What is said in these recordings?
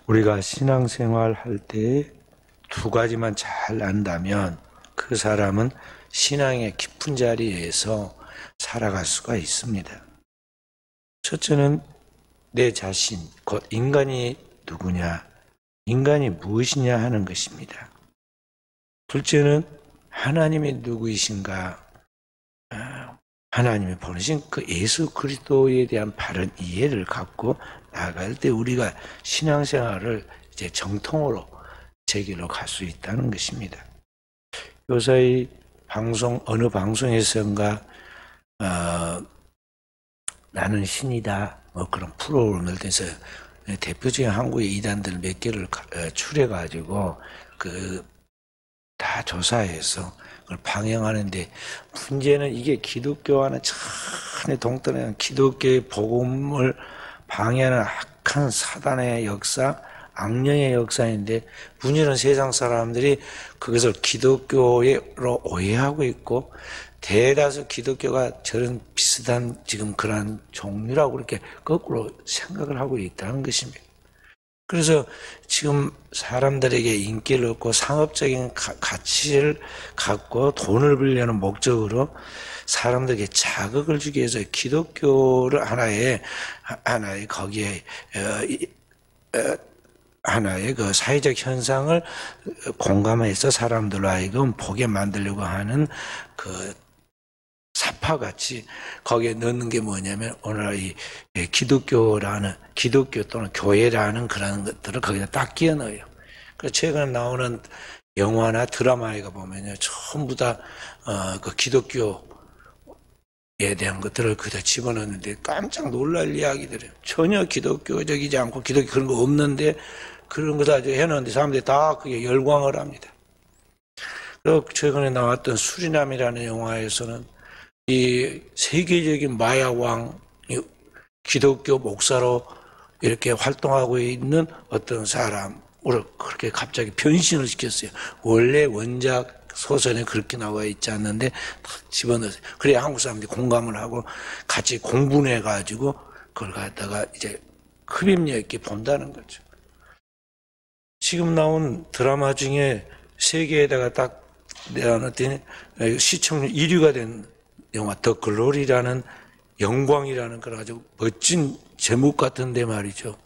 우리가 신앙생활 할 때 두 가지만 잘 안다면 그 사람은 신앙의 깊은 자리에서 살아갈 수가 있습니다. 첫째는 내 자신, 곧 인간이 누구냐, 인간이 무엇이냐 하는 것입니다. 둘째는 하나님이 누구이신가, 하나님이 보내신 그 예수 그리스도에 대한 바른 이해를 갖고 나아갈 때 우리가 신앙생활을 이제 정통으로 제길로 갈 수 있다는 것입니다. 요사이 어느 방송에선가 나는 신이다 그런 프로그램을 통해서 대표적인 한국의 이단들 몇 개를 추려가지고 다 조사해서 그걸 방영하는데, 문제는 이게 기독교와는 전혀 동떨어진 기독교의 복음을 방해하는 악한 사단의 역사, 악령의 역사인데, 문제는 세상 사람들이 그것을 기독교로 오해하고 있고, 대다수 기독교가 저런 비슷한 지금 그러한 종류라고 그렇게 거꾸로 생각을 하고 있다는 것입니다. 그래서 지금 사람들에게 인기를 얻고 상업적인 가치를 갖고 돈을 벌려는 목적으로 사람들에게 자극을 주기 위해서 기독교를 하나의 거기에 하나의 그 사회적 현상을 공감해서 사람들로 하여금 보게 만들려고 하는 그 사파같이 거기에 넣는 게 뭐냐면 오늘 이 기독교 또는 교회라는 그런 것들을 거기다 딱 끼워 넣어요. 그래서 최근에 나오는 영화나 드라마에 보면요, 전부 다 그 기독교에 대한 것들을 그다 집어넣는데 깜짝 놀랄 이야기들이에요. 전혀 기독교적이지 않고 기독교 그런 거 없는데 그런 거 다 해놓는데 사람들이 다 그게 열광을 합니다. 그리고 최근에 나왔던 수리남이라는 영화에서는 이 세계적인 마약왕 기독교 목사로 이렇게 활동하고 있는 어떤 사람으로 그렇게 갑자기 변신을 시켰어요. 원래 원작 소설에 그렇게 나와 있지 않는데 딱 집어넣었어요. 그래야 한국 사람들이 공감을 하고 같이 공분해 가지고 그걸 갖다가 이제 흡입력 있게 본다는 거죠. 지금 나온 드라마 중에 세계에다가 딱 내어놨더니 시청률 1위가 된 영화 더 글로리라는, 영광이라는 그런 아주 멋진 제목 같은데 말이죠.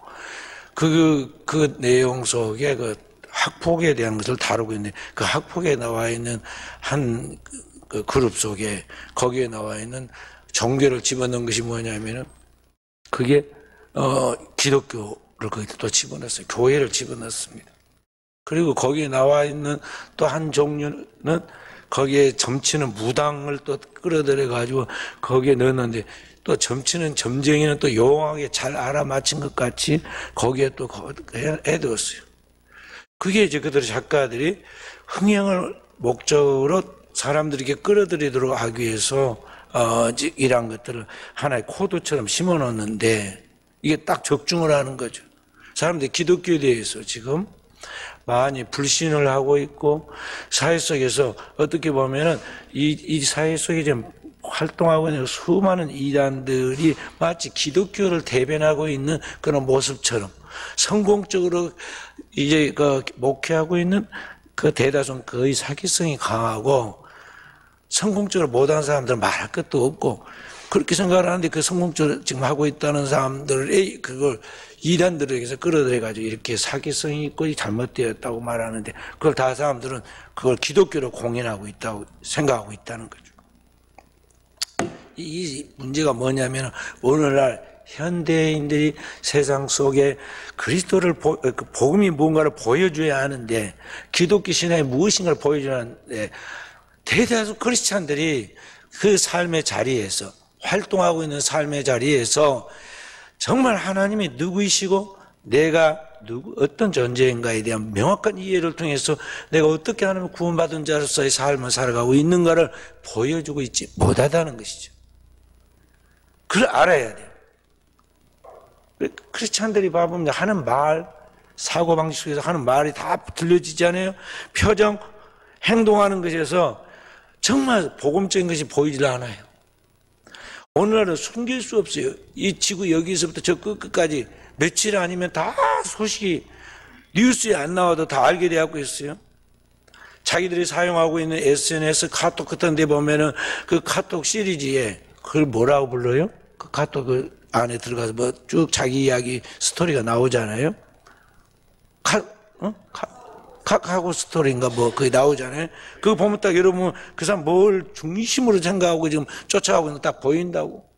그 내용 속에 그 학폭에 대한 것을 다루고 있는데, 그 학폭에 나와 있는 한 그 그룹 속에 거기에 나와 있는 종교를 집어넣은 것이 뭐냐면은 그게 기독교를 거기다 또 집어넣었어요. 교회를 집어넣습니다. 그리고 거기에 나와 있는 또 한 종류는 거기에 점치는 무당을 또 끌어들여 가지고 거기에 넣었는데, 또 점치는 점쟁이는 또 요원하게 잘 알아맞힌 것 같이 거기에 또 해두었어요. 그게 이제 그들 작가들이 흥행을 목적으로 사람들에게 끌어들이도록 하기 위해서 이런 것들을 하나의 코드처럼 심어 놓는데, 이게 딱 적중을 하는 거죠. 사람들이 기독교에 대해서 지금 많이 불신을 하고 있고, 사회 속에서 어떻게 보면은 이 사회 속에 지금 활동하고 있는 수많은 이단들이 마치 기독교를 대변하고 있는 그런 모습처럼 성공적으로 이제 그 목회하고 있는 그 대다수는 거의 사기성이 강하고, 성공적으로 못하는 사람들은 말할 것도 없고 그렇게 생각을 하는데, 그 성공적으로 지금 하고 있다는 사람들의 그걸 이단들에게서 끌어들여가지고 이렇게 사기성이 있고 잘못되었다고 말하는데, 그걸 다 사람들은 그걸 기독교로 공인하고 있다고 생각하고 있다는 거죠. 이 문제가 뭐냐면, 오늘날 현대인들이 세상 속에 그리스도를 복음이 무언가를 보여줘야 하는데, 기독교 신앙이 무엇인가를 보여줘야 하는데, 대다수 크리스찬들이 그 삶의 자리에서 활동하고 있는 삶의 자리에서 정말 하나님이 누구이시고 내가 어떤 존재인가에 대한 명확한 이해를 통해서 내가 어떻게 하나님을 구원받은 자로서의 삶을 살아가고 있는가를 보여주고 있지 못하다는 것이죠. 그걸 알아야 돼요. 크리스찬들이 봐보면 하는 말, 사고방식 속에서 하는 말이 다 들려지지 않아요? 표정, 행동하는 것에서 정말 복음적인 것이 보이질 않아요. 오늘날은 숨길 수 없어요. 이 지구 여기서부터 저 끝까지 며칠 아니면 다 소식이 뉴스에 안 나와도 다 알게 되고 있어요. 자기들이 사용하고 있는 SNS 카톡 같은 데 보면은 그 카톡 시리즈에 그걸 뭐라고 불러요? 그 카톡 그 안에 들어가서 뭐 쭉 자기 이야기 스토리가 나오잖아요. 카카오 스토리인가 뭐 그게 나오잖아요. 그거 보면 딱 여러분 그 사람 뭘 중심으로 생각하고 지금 쫓아가고 있는 거 딱 보인다고.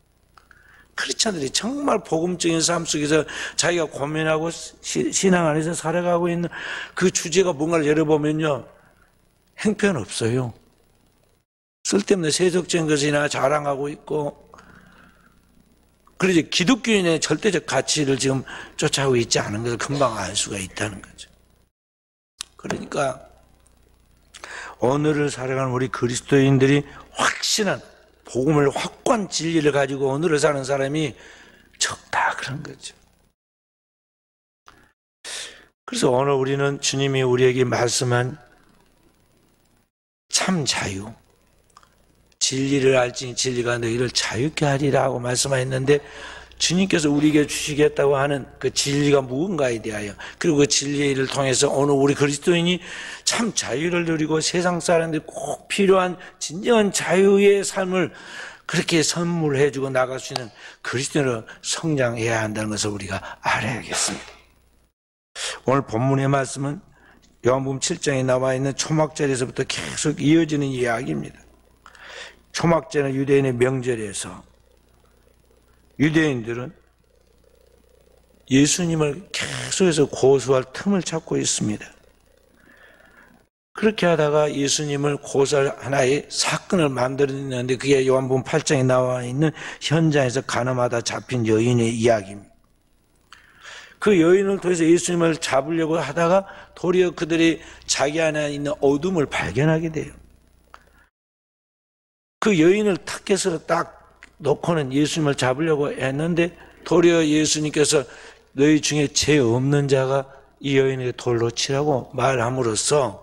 크리스찬들이 정말 복음적인 삶 속에서 자기가 고민하고 신앙 안에서 살아가고 있는 그 주제가 뭔가를 열어보면요, 형편없어요. 쓸데없는 세속적인 것이나 자랑하고 있고, 그러지 기독교인의 절대적 가치를 지금 쫓아오고 있지 않은 것을 금방 알 수가 있다는 거죠. 그러니까 오늘을 살아가는 우리 그리스도인들이 확신한 복음을 확고한 진리를 가지고 오늘을 사는 사람이 적다 그런 거죠. 그래서 오늘 우리는 주님이 우리에게 말씀한 참 자유, 진리를 알지니 진리가 너희를 자유케 하리라고 말씀하셨는데, 주님께서 우리에게 주시겠다고 하는 그 진리가 무언가에 대하여, 그리고 그 진리를 통해서 오늘 우리 그리스도인이 참 자유를 누리고 세상 사람들이 꼭 필요한 진정한 자유의 삶을 그렇게 선물해주고 나갈 수 있는 그리스도인으로 성장해야 한다는 것을 우리가 알아야겠습니다. 오늘 본문의 말씀은 요한복음 7장에 나와 있는 초막절에서부터 계속 이어지는 이야기입니다. 초막절은 유대인의 명절에서 유대인들은 예수님을 계속해서 고소할 틈을 찾고 있습니다. 그렇게 하다가 예수님을 고소할 하나의 사건을 만들었는데, 그게 요한복음 8장에 나와 있는 현장에서 가늠하다 잡힌 여인의 이야기입니다. 그 여인을 통해서 예수님을 잡으려고 하다가 도리어 그들이 자기 안에 있는 어둠을 발견하게 돼요. 그 여인을 타겟으로 딱 놓고는 예수님을 잡으려고 했는데, 도리어 예수님께서 너희 중에 죄 없는 자가 이 여인에게 돌로 치라고 말함으로써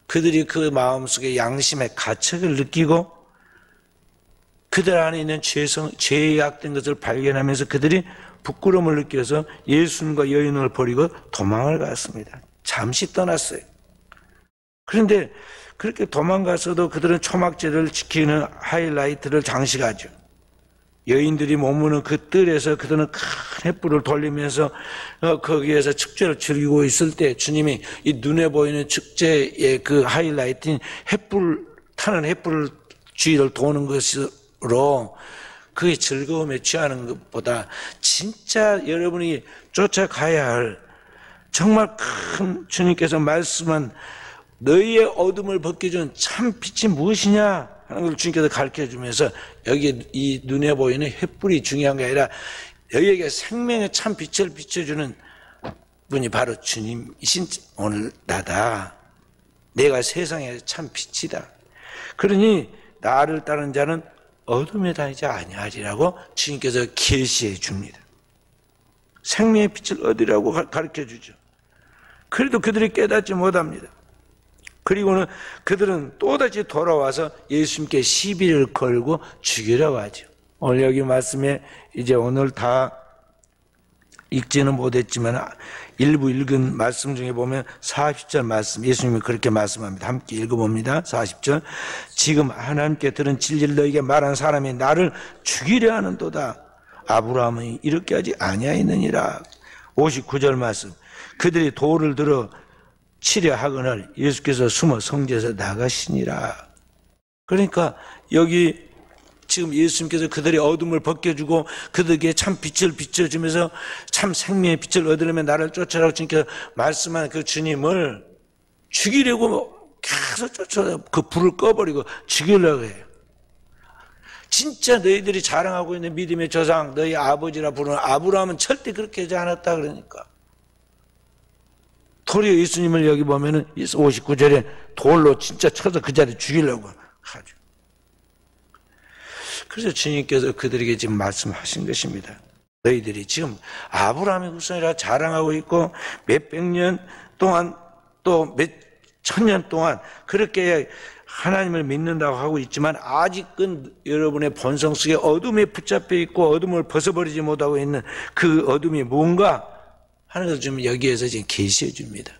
그들이 그 마음속에 양심의 가책을 느끼고 그들 안에 있는 죄에 약된 것을 발견하면서 그들이 부끄러움을 느껴서 예수님과 여인을 버리고 도망을 갔습니다. 잠시 떠났어요. 그런데 그렇게 도망가서도 그들은 초막절을 지키는 하이라이트를 장식하죠. 여인들이 머무는 그 뜰에서 그들은 큰 횃불을 돌리면서 거기에서 축제를 즐기고 있을 때 주님이 이 눈에 보이는 축제의 그 하이라이트인 타는 횃불 주위를 도는 것으로 그의 즐거움에 취하는 것보다 진짜 여러분이 쫓아가야 할 정말 큰 주님께서 말씀한 너희의 어둠을 벗겨준 참 빛이 무엇이냐 하는 걸 주님께서 가르쳐주면서, 여기 이 눈에 보이는 횃불이 중요한 게 아니라 너희에게 생명의 참 빛을 비춰주는 분이 바로 주님이신 오늘 나다. 내가 세상의 참 빛이다. 그러니 나를 따르는 자는 어둠에 다니지 아니하리라고 주님께서 계시해 줍니다. 생명의 빛을 얻으라고 가르쳐주죠. 그래도 그들이 깨닫지 못합니다. 그리고는 그들은 또다시 돌아와서 예수님께 시비를 걸고 죽이려고 하죠. 오늘 여기 말씀에 이제 오늘 다 읽지는 못했지만 일부 읽은 말씀 중에 보면 40절 말씀, 예수님이 그렇게 말씀합니다. 함께 읽어봅니다. 40절. 지금 하나님께 들은 진리를 너에게 말한 사람이 나를 죽이려 하는도다. 아브라함은 이렇게 하지 아니하였느니라. 59절 말씀. 그들이 돌을 들어 치려 하거늘 예수께서 숨어 성전에서 나가시니라. 그러니까 여기 지금 예수님께서 그들의 어둠을 벗겨주고 그들에게 참 빛을 비춰주면서 참 생명의 빛을 얻으려면 나를 쫓아라고 주님께서 말씀한 그 주님을 죽이려고 계속 쫓아서 그 불을 꺼버리고 죽이려고 해요. 진짜 너희들이 자랑하고 있는 믿음의 조상, 너희 아버지라 부르는 아브라함은 절대 그렇게 하지 않았다 그러니까. 도리어 예수님을 여기 보면은 59절에 돌로 진짜 쳐서 그 자리에 죽이려고 하죠. 그래서 주님께서 그들에게 지금 말씀하신 것입니다. 너희들이 지금 아브라함의 후손이라 자랑하고 있고 몇백 년 동안 또 몇 천년 동안 그렇게 하나님을 믿는다고 하고 있지만 아직은 여러분의 본성 속에 어둠에 붙잡혀 있고 어둠을 벗어버리지 못하고 있는 그 어둠이 뭔가 하는 것을 좀 여기에서 지금 계시해 줍니다.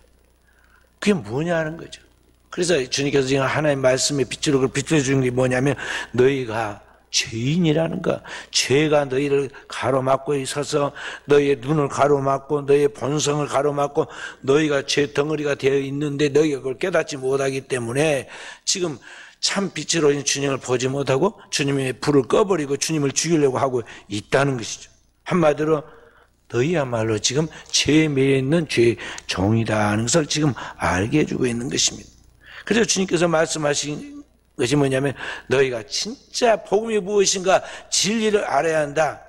그게 뭐냐 하는 거죠. 그래서 주님께서 지금 하나님 말씀의 빛으로 그걸 비춰주는 게 뭐냐면 너희가 죄인이라는 거, 죄가 너희를 가로막고 있어서 너희의 눈을 가로막고 너희의 본성을 가로막고 너희가 죄 덩어리가 되어 있는데 너희가 그걸 깨닫지 못하기 때문에 지금 참 빛으로 있는 주님을 보지 못하고 주님의 불을 꺼버리고 주님을 죽이려고 하고 있다는 것이죠. 한마디로 너희야말로 지금 죄에 매여 있는 죄의 종이라는 것을 지금 알게 해주고 있는 것입니다. 그래서 주님께서 말씀하신 것이 뭐냐면 너희가 진짜 복음이 무엇인가 진리를 알아야 한다.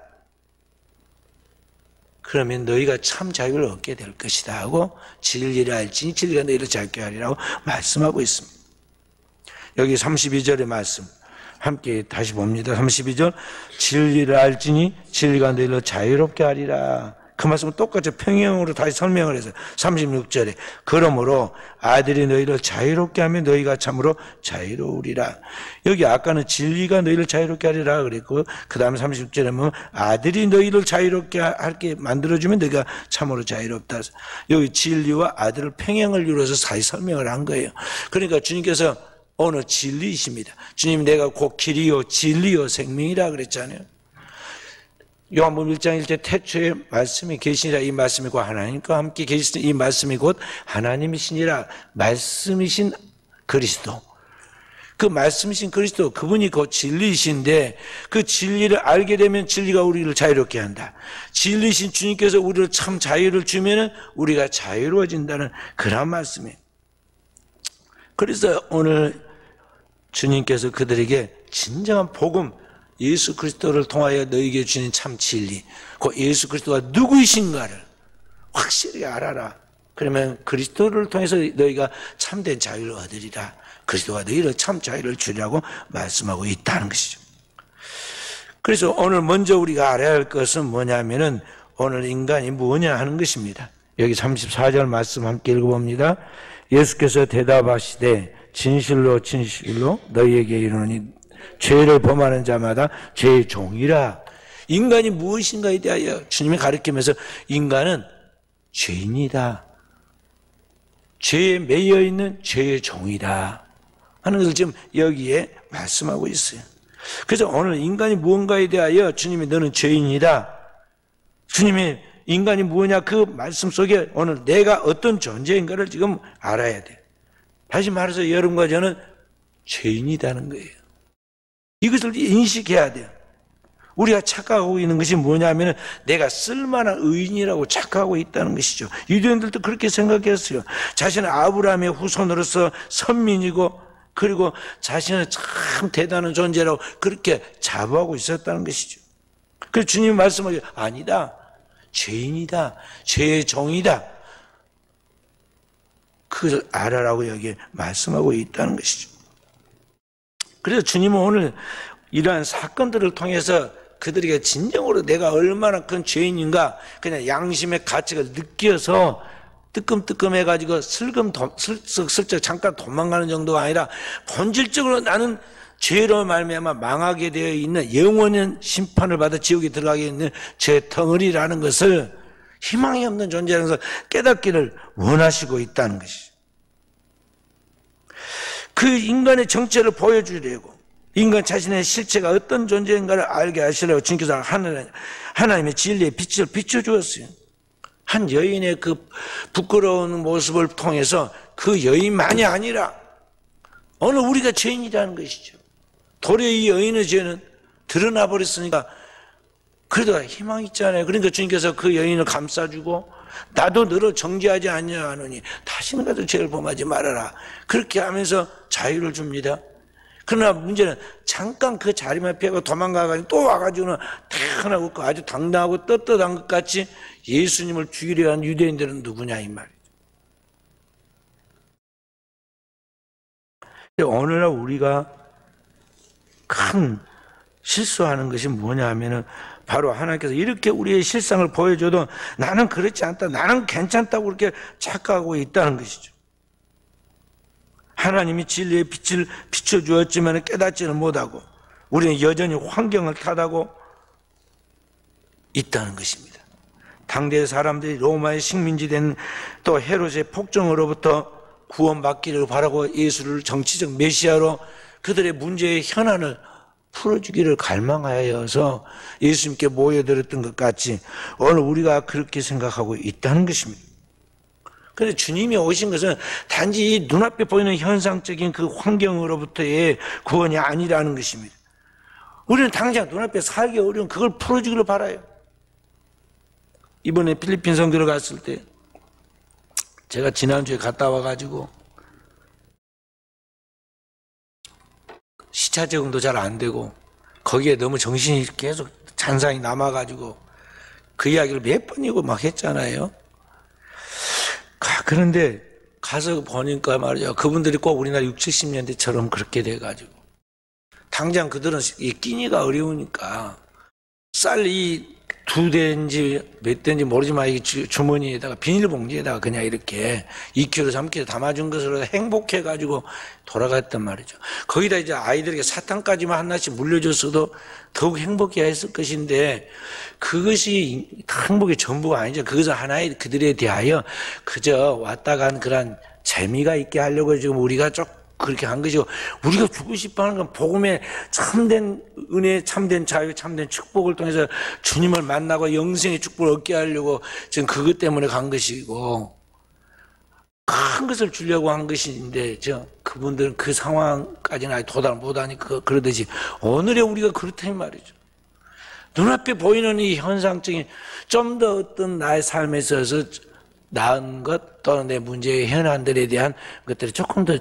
그러면 너희가 참 자유를 얻게 될 것이다 하고 진리를 알지니 진리가 너희를 자유케 하리라고 말씀하고 있습니다. 여기 32절의 말씀 함께 다시 봅니다. 32절 진리를 알지니 진리가 너희를 자유롭게 하리라. 그 말씀은 똑같이 평행으로 다시 설명을 해서 36절에 그러므로 아들이 너희를 자유롭게 하면 너희가 참으로 자유로우리라. 여기 아까는 진리가 너희를 자유롭게 하리라 그랬고 그 다음에 36절에 보면 아들이 너희를 자유롭게 할게 만들어주면 너희가 참으로 자유롭다. 여기 진리와 아들을 평행을 이루어서 다시 설명을 한 거예요. 그러니까 주님께서 오늘 진리이십니다. 주님 내가 곧 길이요 진리요 생명이라 그랬잖아요. 요한복음 1장 1절 태초에 말씀이 계시니라. 이 말씀이 곧 하나님과 함께 계시니 이 말씀이 곧 하나님이시니라. 말씀이신 그리스도, 그 말씀이신 그리스도 그분이 곧 진리이신데 그 진리를 알게 되면 진리가 우리를 자유롭게 한다. 진리이신 주님께서 우리를 참 자유를 주면은 우리가 자유로워진다는 그런 말씀이에요. 그래서 오늘 주님께서 그들에게 진정한 복음 예수 그리스도를 통하여 너희에게 주는 참 진리, 그 예수 그리스도가 누구이신가를 확실히 알아라. 그러면 그리스도를 통해서 너희가 참된 자유를 얻으리라. 그리스도가 너희를 참 자유를 주리라고 말씀하고 있다는 것이죠. 그래서 오늘 먼저 우리가 알아야 할 것은 뭐냐면은 오늘 인간이 뭐냐 하는 것입니다. 여기 34절 말씀 함께 읽어봅니다. 예수께서 대답하시되 진실로 진실로 너희에게 이르노니 죄를 범하는 자마다 죄의 종이라. 인간이 무엇인가에 대하여 주님이 가르치면서 인간은 죄인이다. 죄에 매여 있는 죄의 종이다 하는 것을 지금 여기에 말씀하고 있어요. 그래서 오늘 인간이 무언가에 대하여 주님이 너는 죄인이다. 주님이 인간이 무엇이냐 그 말씀 속에 오늘 내가 어떤 존재인가를 지금 알아야 돼. 다시 말해서 여러분과 저는 죄인이라는 거예요. 이것을 인식해야 돼요. 우리가 착각하고 있는 것이 뭐냐면 내가 쓸만한 의인이라고 착각하고 있다는 것이죠. 유대인들도 그렇게 생각했어요. 자신은 아브라함의 후손으로서 선민이고 그리고 자신은 참 대단한 존재라고 그렇게 자부하고 있었다는 것이죠. 그래서 주님이 말씀하세요. 아니다. 죄인이다. 죄의 종이다. 그걸 알아라고 여기 말씀하고 있다는 것이죠. 그래서 주님은 오늘 이러한 사건들을 통해서 그들에게 진정으로 내가 얼마나 큰 죄인인가 그냥 양심의 가책을 느껴서 뜨끔뜨끔해가지고 슬쩍 잠깐 도망가는 정도가 아니라 본질적으로 나는 죄로 말미암아 망하게 되어 있는 영원한 심판을 받아 지옥에 들어가게 있는 죄 덩어리라는 것을 희망이 없는 존재라는 것을 깨닫기를 원하시고 있다는 것이죠. 그 인간의 정체를 보여주려고 인간 자신의 실체가 어떤 존재인가를 알게 하시려고 주님께서 하나님의 진리의 빛을 비춰주었어요. 한 여인의 그 부끄러운 모습을 통해서 그 여인만이 아니라 오늘 우리가 죄인이라는 것이죠. 도리어 이 여인의 죄는 드러나 버렸으니까 그래도 희망이 있잖아요. 그러니까 주님께서 그 여인을 감싸주고 나도 너를 정죄하지 아니하노니 다시는 가도 죄를 범하지 말아라. 그렇게 하면서 자유를 줍니다. 그러나 문제는 잠깐 그 자리만 피하고 도망가가지고 또 와가지고는 태어나고 아주 당당하고 떳떳한 것 같이 예수님을 죽이려 한 유대인들은 누구냐 이 말이죠. 오늘날 우리가 큰 실수하는 것이 뭐냐 하면은 바로 하나님께서 이렇게 우리의 실상을 보여줘도 나는 그렇지 않다, 나는 괜찮다고 그렇게 착각하고 있다는 것이죠. 하나님이 진리의 빛을 비춰주었지만 깨닫지는 못하고 우리는 여전히 환경을 탓하고 있다는 것입니다. 당대 사람들이 로마의 식민지 된 또 헤롯의 폭정으로부터 구원받기를 바라고 예수를 정치적 메시아로 그들의 문제의 현안을 풀어주기를 갈망하여서 예수님께 모여들었던 것 같이 오늘 우리가 그렇게 생각하고 있다는 것입니다. 그런데 주님이 오신 것은 단지 이 눈앞에 보이는 현상적인 그 환경으로부터의 구원이 아니라는 것입니다. 우리는 당장 눈앞에 살기 어려운 그걸 풀어주기를 바라요. 이번에 필리핀 선교를 갔을 때 제가 지난주에 갔다 와가지고 시차 적응도 잘 안 되고 거기에 너무 정신이 계속 잔상이 남아가지고 그 이야기를 몇 번이고 막 했잖아요. 그런데 가서 보니까 말이죠. 그분들이 꼭 우리나라 60, 70년대처럼 그렇게 돼가지고 당장 그들은 이 끼니가 어려우니까 쌀 이 2대인지 몇 대인지 모르지만 이 주머니에다가 비닐봉지에다가 그냥 이렇게 2kg, 3kg 담아준 것으로 행복해가지고 돌아갔단 말이죠. 거기다 이제 아이들에게 사탕까지만 하나씩 물려줬어도 더욱 행복해 했을 것인데 그것이 행복의 전부가 아니죠. 그것은 하나의 그들에 대하여 그저 왔다 간 그런 재미가 있게 하려고 지금 우리가 그렇게 한 것이고 우리가 주고 싶어 하는 건 복음의 참된 은혜, 참된 자유, 참된 축복을 통해서 주님을 만나고 영생의 축복을 얻게 하려고 지금 그것 때문에 간 것이고 큰 것을 주려고 한 것인데 그분들은 그 상황까지는 아직 도달 못하니까 그러듯이 오늘의 우리가 그렇다는 말이죠. 눈앞에 보이는 이 현상적인 좀 더 어떤 나의 삶에 있어서 나은 것 또는 내 문제의 현안들에 대한 것들이 조금 더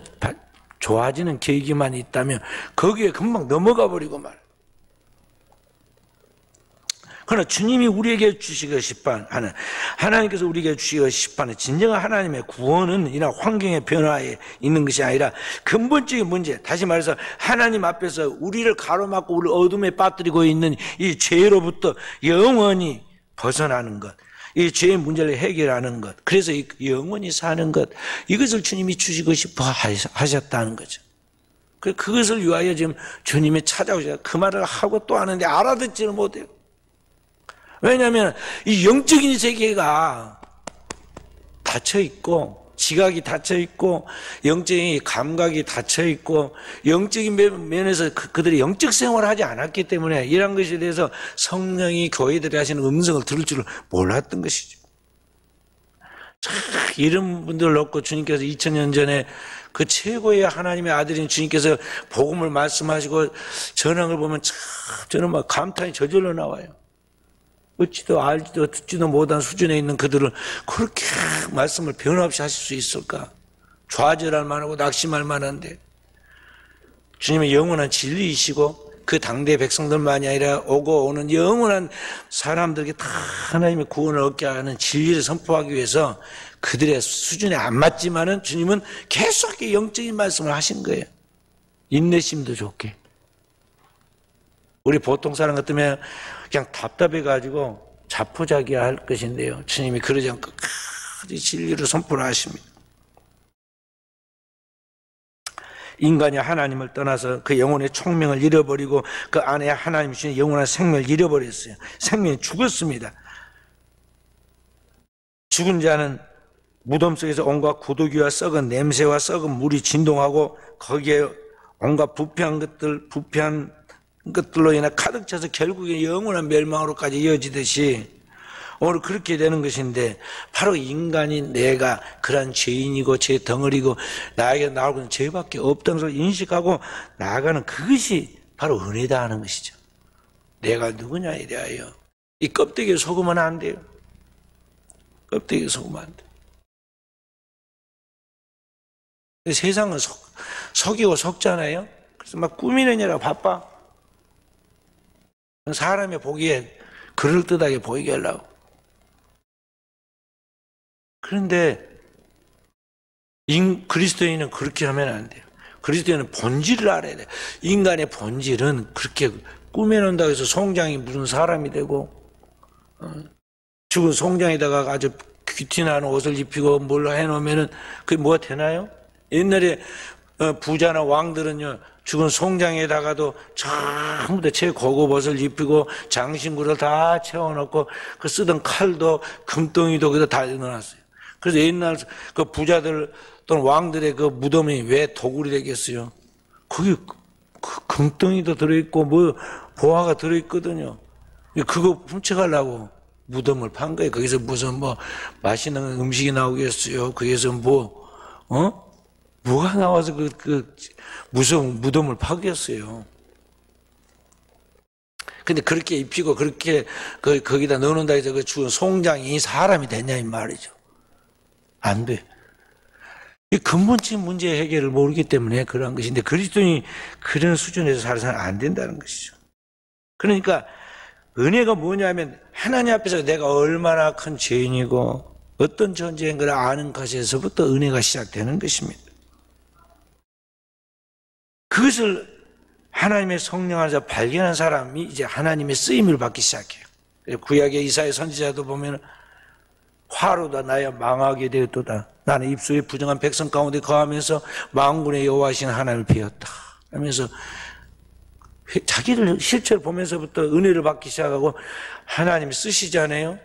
좋아지는 계기만 있다면 거기에 금방 넘어가 버리고 말. 그러나 주님이 우리에게 주시고 싶어 하는 하나님께서 우리에게 주시고 싶어 하는 진정한 하나님의 구원은 이나 환경의 변화에 있는 것이 아니라 근본적인 문제, 다시 말해서 하나님 앞에서 우리를 가로막고 우리를 어둠에 빠뜨리고 있는 이 죄로부터 영원히 벗어나는 것, 이 죄의 문제를 해결하는 것, 그래서 영원히 사는 것, 이것을 주님이 주시고 싶어 하셨다는 거죠. 그것을 위하여 지금 주님이 찾아오셔서 그 말을 하고 또 하는데 알아듣지를 못해요. 왜냐하면 이 영적인 세계가 닫혀있고 지각이 닫혀있고 영적인 감각이 닫혀있고 영적인 면에서 그들이 영적 생활을 하지 않았기 때문에 이런 것에 대해서 성령이 교회들이 하시는 음성을 들을 줄을 몰랐던 것이죠. 이런 분들을 놓고 주님께서 2000년 전에 그 최고의 하나님의 아들인 주님께서 복음을 말씀하시고 전황을 보면 참 저는 막 감탄이 저절로 나와요. 어찌도 알지도 듣지도 못한 수준에 있는 그들을 그렇게 말씀을 변함없이 하실 수 있을까? 좌절할 만하고 낙심할 만한데 주님의 영원한 진리이시고 그 당대 백성들만이 아니라 오고 오는 영원한 사람들에게 다 하나님의 구원을 얻게 하는 진리를 선포하기 위해서 그들의 수준에 안 맞지만은 주님은 계속 영적인 말씀을 하신 거예요. 인내심도 좋게. 우리 보통 사람 같으면 그냥 답답해가지고 자포자기야 할 것인데요. 주님이 그러지 않고 끝까지 진리를 선포를 하십니다. 인간이 하나님을 떠나서 그 영혼의 총명을 잃어버리고 그 안에 하나님 주신 영원한 생명을 잃어버렸어요. 생명이 죽었습니다. 죽은 자는 무덤 속에서 온갖 고독이와 썩은 냄새와 썩은 물이 진동하고 거기에 온갖 부패한 것들로 인해 가득 차서 결국에 영원한 멸망으로까지 이어지듯이 오늘 그렇게 되는 것인데 바로 인간이 내가 그런 죄인이고 죄 덩어리고 나에게 나오고 있는 죄밖에 없다는 것을 인식하고 나아가는 그것이 바로 은혜다 하는 것이죠. 내가 누구냐 이래요. 이 껍데기에 속으면 안 돼요. 껍데기에 속으면 안 돼요. 세상은 속이고 속잖아요. 그래서 막 꾸미느냐고 바빠. 사람의 보기에 그럴듯하게 보이게 하려고. 그런데 그리스도인은 그렇게 하면 안 돼요. 그리스도인은 본질을 알아야 돼요. 인간의 본질은 그렇게 꾸며놓는다고 해서 송장이 무슨 사람이 되고 죽은 송장에다가 아주 귀티나는 옷을 입히고 뭘 해놓으면은 그게 뭐가 되나요? 옛날에 부자나 왕들은요, 죽은 송장에다가도 전부 다 최고급 옷을 입히고 장신구를 다 채워넣고 그 쓰던 칼도 금덩이도 거기다 다 넣어놨어요. 그래서 옛날 그 부자들 또는 왕들의 그 무덤이 왜 도굴이 되겠어요? 거기 그 금덩이도 들어있고 뭐 보화가 들어있거든요. 그거 훔쳐가려고 무덤을 판 거예요. 거기서 무슨 뭐 맛있는 음식이 나오겠어요? 거기서 뭐가 나와서 무슨 무덤을 파겠어요? 근데 그렇게 입히고 그렇게 거기다 넣어놓는다 해서 그 죽은 송장이 사람이 되냐 이 말이죠. 안 돼. 이 근본적인 문제 해결을 모르기 때문에 그러한 것인데 그리스도인이 그런 수준에서 살아서는 안 된다는 것이죠. 그러니까 은혜가 뭐냐면 하나님 앞에서 내가 얼마나 큰 죄인이고 어떤 존재인 걸 아는 것에서부터 은혜가 시작되는 것입니다. 그것을 하나님의 성령 안에서 발견한 사람이 이제 하나님의 쓰임을 받기 시작해요. 구약의 이사야 선지자도 보면 화로다 나야 망하게 되었도다. 나는 입술이 부정한 백성 가운데 거하면서 만군의 여호와신 하나님을 배웠다 하면서 자기를 실체를 보면서부터 은혜를 받기 시작하고 하나님이 쓰시잖아요.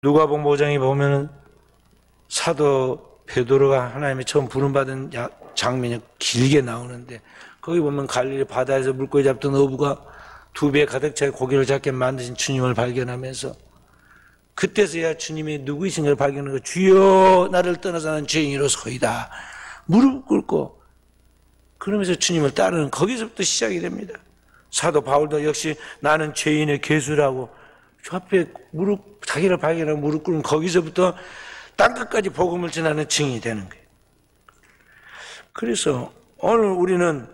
누가복음 5장에 보면은 사도 베드로가 하나님의 처음 부름받은 장면이 길게 나오는데 거기 보면 갈릴리 바다에서 물고기 잡던 어부가 2배 가득 차게 고기를 잡게 만드신 주님을 발견하면서 그때서야 주님이 누구이신가를 발견하고 주여 나를 떠나서 나는 죄인으로서이다 무릎 꿇고 그러면서 주님을 따르는 거기서부터 시작이 됩니다. 사도 바울도 역시 나는 죄인의 괴수라고 저 앞에 자기를 발견하고 무릎 꿇는 거기서부터 땅끝까지 복음을 전하는 증인이 되는 거예요. 그래서 오늘 우리는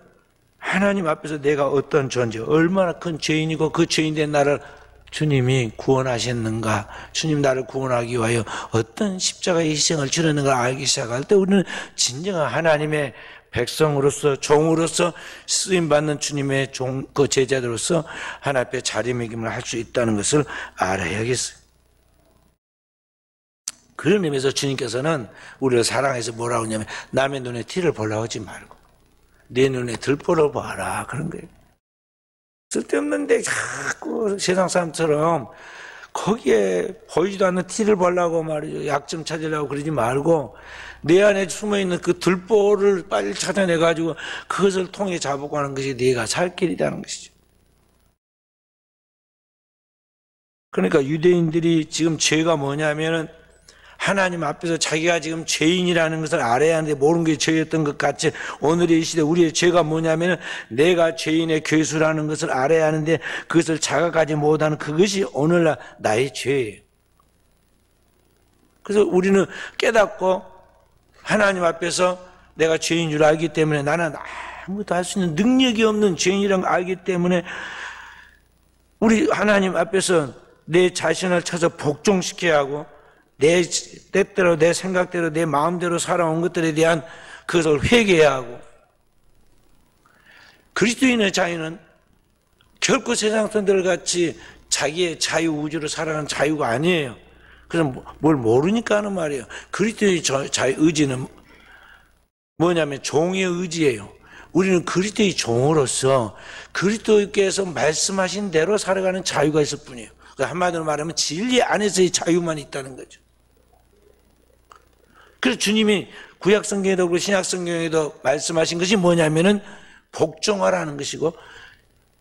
하나님 앞에서 내가 어떤 존재, 얼마나 큰 죄인이고 그 죄인된 나를 주님이 구원하셨는가, 주님 나를 구원하기 위하여 어떤 십자가의 희생을 치렀는가 알기 시작할 때 우리는 진정한 하나님의 백성으로서 종으로서 쓰임받는 주님의 그 제자들로서 하나님 앞에 자리매김을 할 수 있다는 것을 알아야겠어요. 그런 의미에서 주님께서는 우리를 사랑해서 뭐라고 하냐면 남의 눈에 티를 보려고 하지 말고 내 눈에 들보러 봐라 그런 거예요. 쓸데없는데 자꾸 세상 사람처럼 거기에 보이지도 않는 티를 보려고 말이죠. 약점 찾으려고 그러지 말고 내 안에 숨어있는 그 들보를 빨리 찾아내가지고 그것을 통해 잡고 하는 것이 네가 살 길이라는 것이죠. 그러니까 유대인들이 지금 죄가 뭐냐면은 하나님 앞에서 자기가 지금 죄인이라는 것을 알아야 하는데 모르는 게 죄였던 것 같이 오늘의 이 시대 우리의 죄가 뭐냐면 내가 죄인의 괴수라는 것을 알아야 하는데 그것을 자각하지 못하는 그것이 오늘날 나의 죄예요. 그래서 우리는 깨닫고 하나님 앞에서 내가 죄인 줄 알기 때문에 나는 아무것도 할 수 있는 능력이 없는 죄인이라는 걸 알기 때문에 우리 하나님 앞에서 내 자신을 찾아 복종시켜야 하고 내 때대로 내 생각대로 내 마음대로 살아온 것들에 대한 그것을 회개해야 하고 그리스도인의 자유는 결코 세상 사람들 같이 자기의 자유 우주로 살아가는 자유가 아니에요. 그래서 뭘 모르니까 하는 말이에요. 그리스도의 자유 의지는 뭐냐면 종의 의지예요. 우리는 그리스도의 종으로서 그리스도께서 말씀하신 대로 살아가는 자유가 있을 뿐이에요. 한마디로 말하면 진리 안에서의 자유만 있다는 거죠. 그래서 주님이 구약성경에도 그렇고 신약성경에도 말씀하신 것이 뭐냐면은 복종하라는 것이고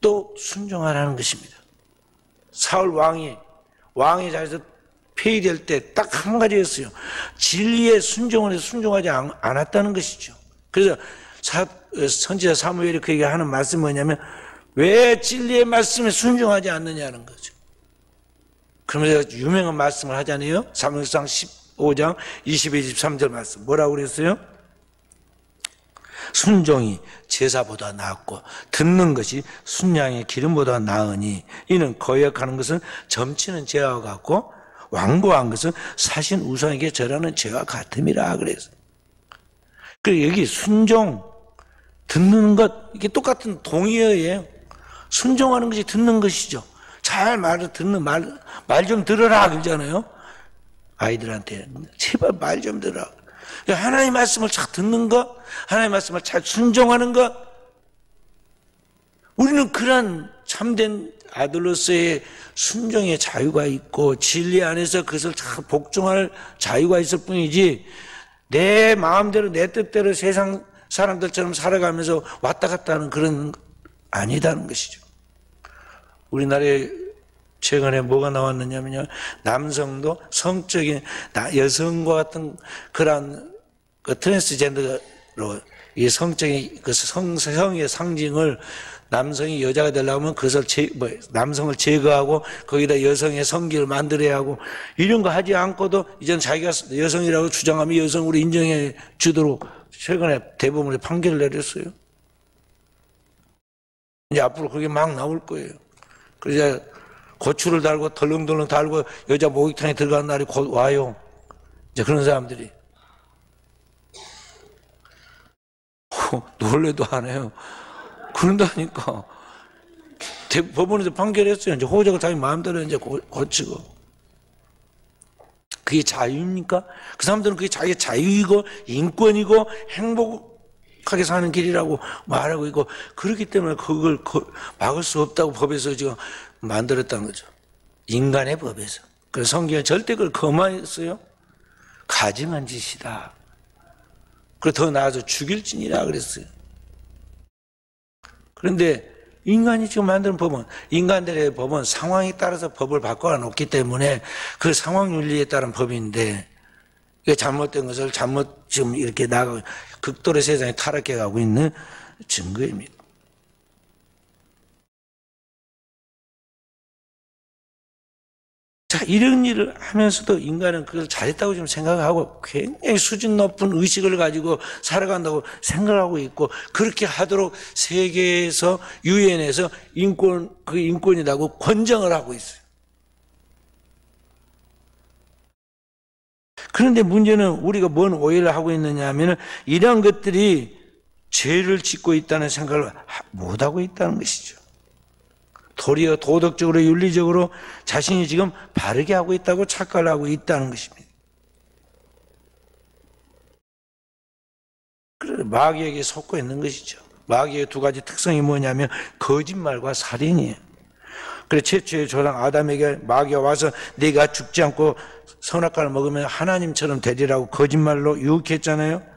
또 순종하라는 것입니다. 사울 왕의 자리에서 폐위될 때 딱 한 가지였어요. 진리에 순종을 해서 순종하지 않았다는 것이죠. 그래서 선지자 사무엘이 그에게 하는 말씀이 뭐냐면 왜 진리의 말씀에 순종하지 않느냐는 거죠. 그러면서 유명한 말씀을 하잖아요. 사무엘상 15장 22, 23절 말씀 뭐라고 그랬어요? 순종이 제사보다 낫고 듣는 것이 순양의 기름보다 나으니 이는 거역하는 것은 점치는 죄와 같고 완고한 것은 사신 우상에게 절하는 죄와 같음이라 그래서 그리고 여기 순종 듣는 것 이게 똑같은 동의어예요. 순종하는 것이 듣는 것이죠. 잘 말을 듣는 말 좀 들어라 그러잖아요. 아이들한테 제발 말 좀 들어라. 하나님의 말씀을 잘 듣는 것, 하나님의 말씀을 잘 순종하는 것, 우리는 그런 참된 아들로서의 순종의 자유가 있고 진리 안에서 그것을 잘 복종할 자유가 있을 뿐이지, 내 마음대로 내 뜻대로 세상 사람들처럼 살아가면서 왔다 갔다 하는 그런 아니다는 것이죠. 우리나라에 최근에 뭐가 나왔느냐면요, 남성도 성적인 여성과 같은 그런 그 트랜스젠더로 이 성적인 그 성의 상징을, 남성이 여자가 되려면 그것을 남성을 제거하고 거기다 여성의 성기를 만들어야 하고, 이런 거 하지 않고도 이제는 자기가 여성이라고 주장하면 여성으로 인정해 주도록 최근에 대법원에 판결을 내렸어요. 이제 앞으로 그게 막 나올 거예요. 그래서 고추를 달고 덜렁덜렁 달고 여자 목욕탕에 들어가는 날이 곧 와요. 이제 그런 사람들이. 놀래도 안 해요. 그런다니까. 법원에서 판결했어요. 이제 호적을 자기 마음대로 이제 고치고. 그게 자유입니까? 그 사람들은 그게 자기의 자유이고 인권이고 행복하게 사는 길이라고 말하고 있고, 그렇기 때문에 그걸 막을 수 없다고 법에서 지금 만들었다는 거죠. 인간의 법에서. 그래서 성경에 절대 그걸 거만했어요. 가증한 짓이다. 그리고 더 나아서 죽일진이라 그랬어요. 그런데 인간이 지금 만드는 법은, 인간들의 법은 상황에 따라서 법을 바꿔 놓기 때문에 그 상황 윤리에 따른 법인데, 이게 잘못된 것을 지금 이렇게 나가고 극도로 세상에 타락해 가고 있는 증거입니다. 자, 이런 일을 하면서도 인간은 그걸 잘했다고 지금 생각하고 굉장히 수준 높은 의식을 가지고 살아간다고 생각하고 있고, 그렇게 하도록 세계에서 유엔에서 그 인권이라고 권장을 하고 있어요. 그런데 문제는 우리가 뭔 오해를 하고 있느냐 하면, 이런 것들이 죄를 짓고 있다는 생각을 못하고 있다는 것이죠. 도리어 도덕적으로 윤리적으로 자신이 지금 바르게 하고 있다고 착각을 하고 있다는 것입니다. 그래서 마귀에게 속고 있는 것이죠. 마귀의 두 가지 특성이 뭐냐면 거짓말과 살인이에요. 그래서 최초의 조상 아담에게 마귀가 와서 네가 죽지 않고 선악과를 먹으면 하나님처럼 되리라고 거짓말로 유혹했잖아요.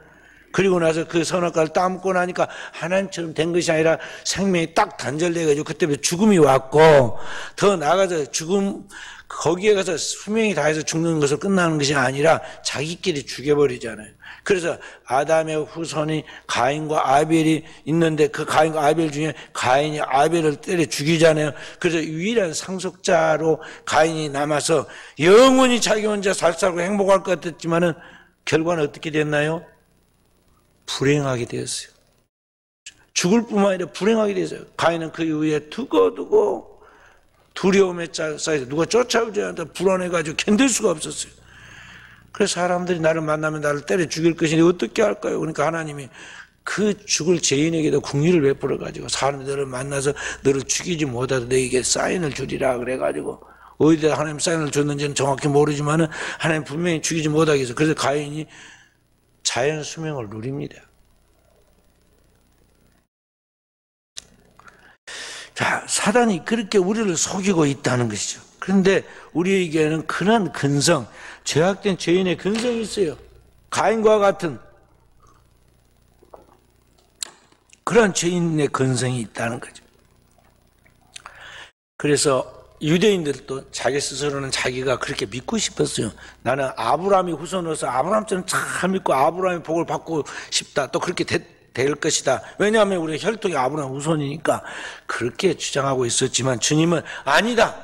그리고 나서 그 선악과를 따먹고 나니까 하나님처럼 된 것이 아니라 생명이 딱 단절돼가지고 그때부터 죽음이 왔고, 더 나아가서 거기에 가서 수명이 다해서 죽는 것으로 끝나는 것이 아니라 자기끼리 죽여버리잖아요. 그래서 아담의 후손이 가인과 아벨이 있는데, 그 가인과 아벨 중에 가인이 아벨을 때려 죽이잖아요. 그래서 유일한 상속자로 가인이 남아서 영원히 자기 혼자 잘 살고 행복할 것 같았지만은 결과는 어떻게 됐나요? 불행하게 되었어요. 죽을 뿐만 아니라 불행하게 되었어요. 가인은 그 이후에 두고두고 두려움에 쌓여서 누가 쫓아오지 않다 불안해가지고 견딜 수가 없었어요. 그래서 사람들이 나를 만나면 나를 때려 죽일 것인데 어떻게 할까요? 그러니까 하나님이 그 죽을 죄인에게도 긍휼을 베풀어가지고 사람들을 만나서 너를 죽이지 못하도 너에게 사인을 주리라 그래가지고, 어디다 하나님 사인을 줬는지는 정확히 모르지만은 하나님 분명히 죽이지 못하게 해서, 그래서 가인이 자연 수명을 누립니다. 자, 사단이 그렇게 우리를 속이고 있다는 것이죠. 그런데 우리에게는 그런 근성, 죄악된 죄인의 근성이 있어요. 가인과 같은 그런 죄인의 근성이 있다는 거죠. 그래서 유대인들도 자기 스스로는 자기가 그렇게 믿고 싶었어요. 나는 아브라함이 후손으로서 아브라함처럼 잘 믿고 아브라함의 복을 받고 싶다. 또 그렇게 될 것이다. 왜냐하면 우리가 혈통이 아브라함 후손이니까 그렇게 주장하고 있었지만, 주님은 아니다.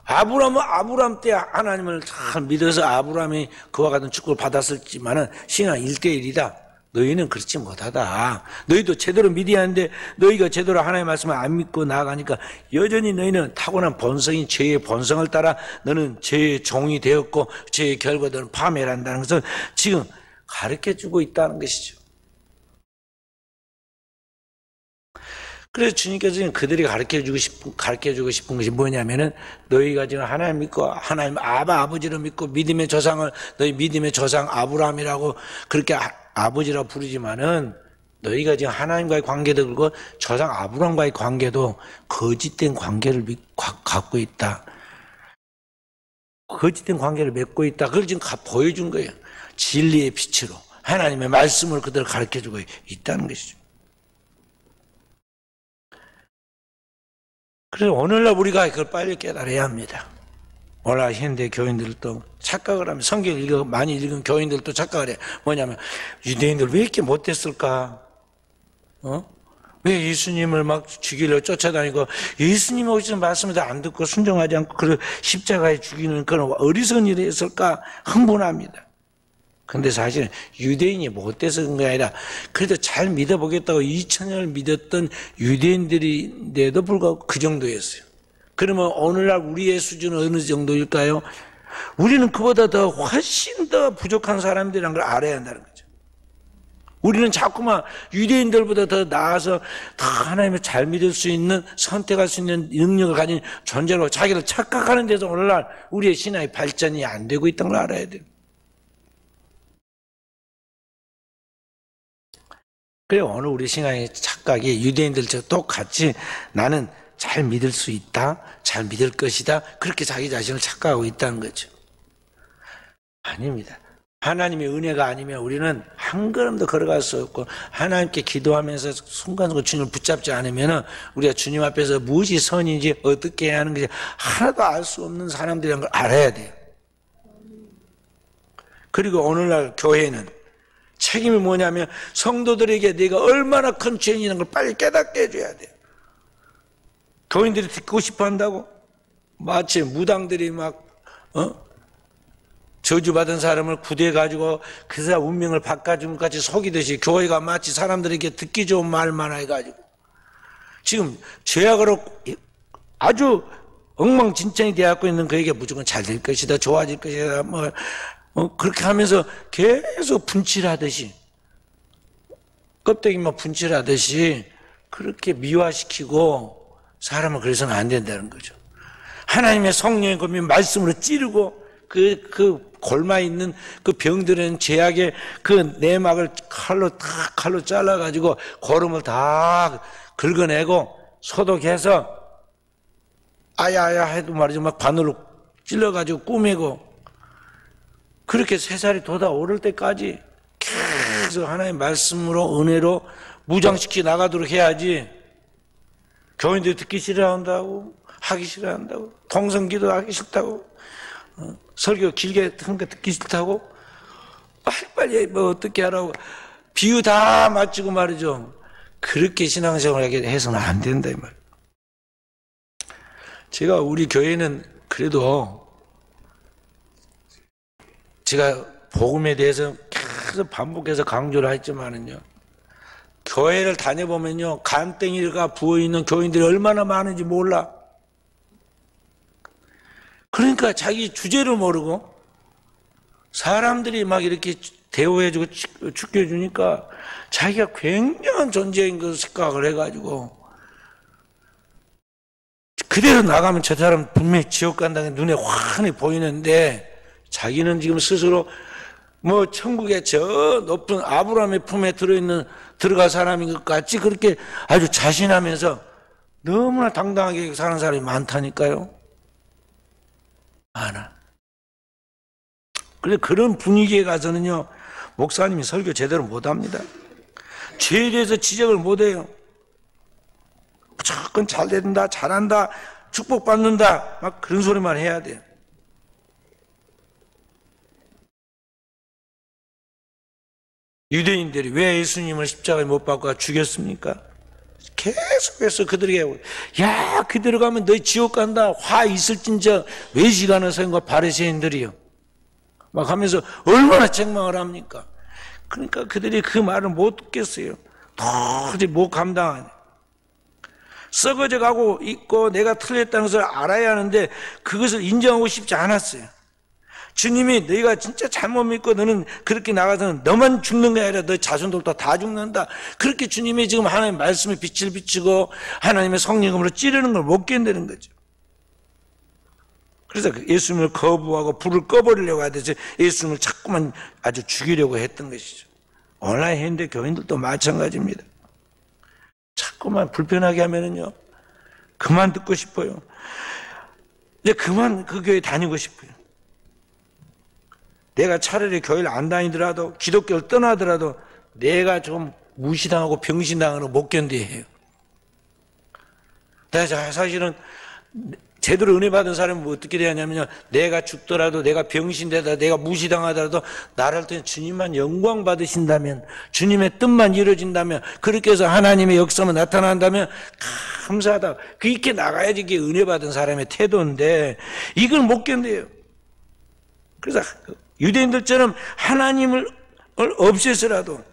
아브라함은 아브라함 때 하나님을 잘 믿어서 아브라함이 그와 같은 축복을 받았었지만은 신앙 1대1이다. 너희는 그렇지 못하다. 너희도 제대로 믿어야 하는데 너희가 제대로 하나님의 말씀을 안 믿고 나아가니까 여전히 너희는 타고난 본성인 죄의 본성을 따라 너는 죄의 종이 되었고 죄의 결과들은 파멸한다는 것을 지금 가르쳐주고 있다는 것이죠. 그래서 주님께서 지금 그들이 가르쳐주고 싶은 것이 뭐냐면은 너희가 지금 하나님 믿고 하나님 아버지를 믿고 믿음의 조상을 너희 믿음의 조상 아브라함이라고 그렇게 아버지라고 부르지만은 너희가 지금 하나님과의 관계도 그렇고 조상 아브라함과의 관계도 거짓된 관계를 갖고 있다. 거짓된 관계를 맺고 있다. 그걸 지금 보여준 거예요. 진리의 빛으로 하나님의 말씀을 그대로 가르쳐주고 있다는 것이죠. 그래서 오늘날 우리가 그걸 빨리 깨달아야 합니다. 오늘날 현대 교인들도 착각을 하면 성경 많이 읽은 교인들도 착각을 해요. 뭐냐면 유대인들 왜 이렇게 못됐을까? 왜 예수님을 막 죽이려 쫓아다니고 예수님이 오시는 말씀을 안 듣고 순종하지 않고 그 십자가에 죽이는 그런 어리석은 일을 했을까 흥분합니다. 근데 사실은 유대인이 못돼서 그런 게 아니라 그래도 잘 믿어보겠다고 2000년을 믿었던 유대인들인데도 불구하고 그 정도였어요. 그러면 오늘날 우리의 수준은 어느 정도일까요? 우리는 그보다 더 훨씬 더 부족한 사람들이라는 걸 알아야 한다는 거죠. 우리는 자꾸만 유대인들보다 더 나아서 더 하나님을 잘 믿을 수 있는 선택할 수 있는 능력을 가진 존재로 자기를 착각하는 데서 오늘날 우리의 신앙의 발전이 안 되고 있다는 걸 알아야 돼요. 그래 오늘 우리 신앙의 착각이 유대인들처럼 똑같이 나는 잘 믿을 수 있다, 잘 믿을 것이다 그렇게 자기 자신을 착각하고 있다는 거죠. 아닙니다. 하나님의 은혜가 아니면 우리는 한 걸음도 걸어갈 수 없고 하나님께 기도하면서 순간순간 주님을 붙잡지 않으면 우리가 주님 앞에서 무엇이 선인지 어떻게 해야 하는 것이 하나도 알 수 없는 사람들이라는 걸 알아야 돼요. 그리고 오늘날 교회는 책임이 뭐냐면 성도들에게 내가 얼마나 큰 죄인이라는 걸 빨리 깨닫게 해줘야 돼요. 교인들이 듣고 싶어 한다고? 마치 무당들이 막 저주받은 사람을 구대가지고 그 사람 운명을 바꿔주는 것 같이 속이듯이 교회가 마치 사람들에게 듣기 좋은 말만 해가지고 지금 죄악으로 아주 엉망진창이 되어갖고 있는 그에게 무조건 잘 될 것이다, 좋아질 것이다 그렇게 하면서 계속 분칠하듯이 껍데기만 분칠하듯이 그렇게 미화시키고 사람을 그래서는 안 된다는 거죠. 하나님의 성령의 검이 말씀으로 찌르고 그 골마 있는 그 병들은 죄악의 그 내막을 칼로 잘라가지고 고름을 다 긁어내고 소독해서 아야아야 해도 말이죠. 막 바늘로 찔러가지고 꾸미고 그렇게 세살이 돋아오를 때까지 계속 하나님의 말씀으로 은혜로 무장시키 나가도록 해야지. 교인들이 듣기 싫어한다고 하기 싫어한다고 통성기도 하기 싫다고 설교 길게 하는 거 듣기 싫다고 빨리빨리 뭐 어떻게 하라고 비유 다 맞추고 말이죠. 그렇게 신앙생활하게 해서는 안 된다 이 말. 제가 우리 교회는 그래도 제가 복음에 대해서 계속 반복해서 강조를 했지만은요. 교회를 다녀보면요. 간땡이가 부어있는 교인들이 얼마나 많은지 몰라. 그러니까 자기 주제를 모르고 사람들이 막 이렇게 대우해주고 축겨주니까 자기가 굉장한 존재인 것을 생각을 해가지고 그대로 나가면 저 사람 분명히 지옥 간다는 게 눈에 환히 보이는데 자기는 지금 스스로 뭐 천국의 저 높은 아브라함의 품에 들어갈 사람인 것 같이 그렇게 아주 자신하면서 너무나 당당하게 사는 사람이 많다니까요. 많아. 그래서 그런 분위기에 가서는요, 목사님이 설교 제대로 못 합니다. 죄에 대해서 지적을 못 해요. 무조건 잘 된다, 잘한다, 축복받는다, 막 그런 소리만 해야 돼요. 유대인들이 왜 예수님을 십자가에 못 박고 죽였습니까? 계속해서 그들에게 야 그대로 가면 너희 지옥 간다 화 있을진저 외식하는 서인과 바리새인들이요 막 하면서 얼마나 책망을 합니까? 그러니까 그들이 그 말을 못 듣겠어요. 도저히 못 감당하네. 썩어져 가고 있고 내가 틀렸다는 것을 알아야 하는데 그것을 인정하고 싶지 않았어요. 주님이 너희가 진짜 잘못 믿고 너는 그렇게 나가서는 너만 죽는 게 아니라 너 자손들도 다 죽는다. 그렇게 주님이 지금 하나님의 말씀에 빛을 비추고 하나님의 성령으로 찌르는 걸 못 견디는 거죠. 그래서 예수님을 거부하고 불을 꺼버리려고 하듯이 예수님을 자꾸만 아주 죽이려고 했던 것이죠. 오늘날 현대 교인들도 마찬가지입니다. 자꾸만 불편하게 하면은요, 그만 듣고 싶어요. 이제 그만 그 교회 다니고 싶어요. 내가 차라리 교회를 안 다니더라도 기독교를 떠나더라도 내가 좀 무시당하고 병신당하는 못 견뎌해요. 내가 사실은 제대로 은혜 받은 사람은 어떻게 되냐면요, 내가 죽더라도 내가 병신되다 내가 무시당하더라도 나를 통해 주님만 영광 받으신다면, 주님의 뜻만 이루어진다면, 그렇게 해서 하나님의 역사만 나타난다면 감사하다, 그렇게 나가야지 이게 은혜 받은 사람의 태도인데 이걸 못 견뎌요. 그래서 유대인들처럼 하나님을 없애서라도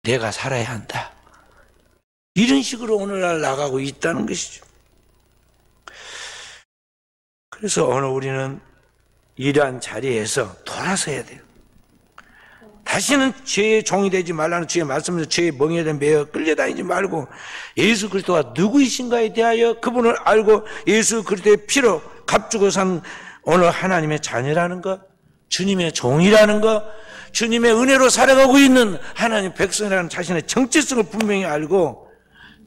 내가 살아야 한다, 이런 식으로 오늘날 나가고 있다는 것이죠. 그래서 오늘 우리는 이러한 자리에서 돌아서야 돼요. 다시는 죄의 종이 되지 말라는 주의 말씀에서 죄의 멍에를 매어 끌려다니지 말고 예수 그리스도가 누구이신가에 대하여 그분을 알고 예수 그리스도의 피로 값주고 산 오늘 하나님의 자녀라는 것, 주님의 종이라는 것, 주님의 은혜로 살아가고 있는 하나님의 백성이라는 자신의 정체성을 분명히 알고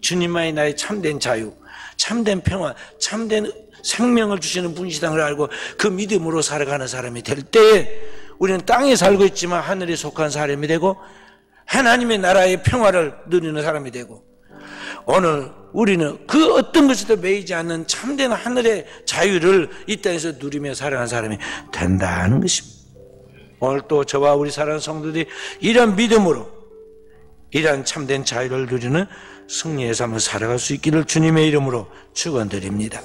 주님만이 나의 참된 자유, 참된 평화, 참된 생명을 주시는 분이시다는 걸 알고 그 믿음으로 살아가는 사람이 될 때에 우리는 땅에 살고 있지만 하늘에 속한 사람이 되고 하나님의 나라의 평화를 누리는 사람이 되고, 오늘 우리는 그 어떤 것에도 매이지 않는 참된 하늘의 자유를 이 땅에서 누리며 살아가는 사람이 된다는 것입니다. 오늘 또 저와 우리 사랑하는 성도들이 이런 믿음으로 이러한 참된 자유를 누리는 승리의 삶을 살아갈 수 있기를 주님의 이름으로 축원드립니다.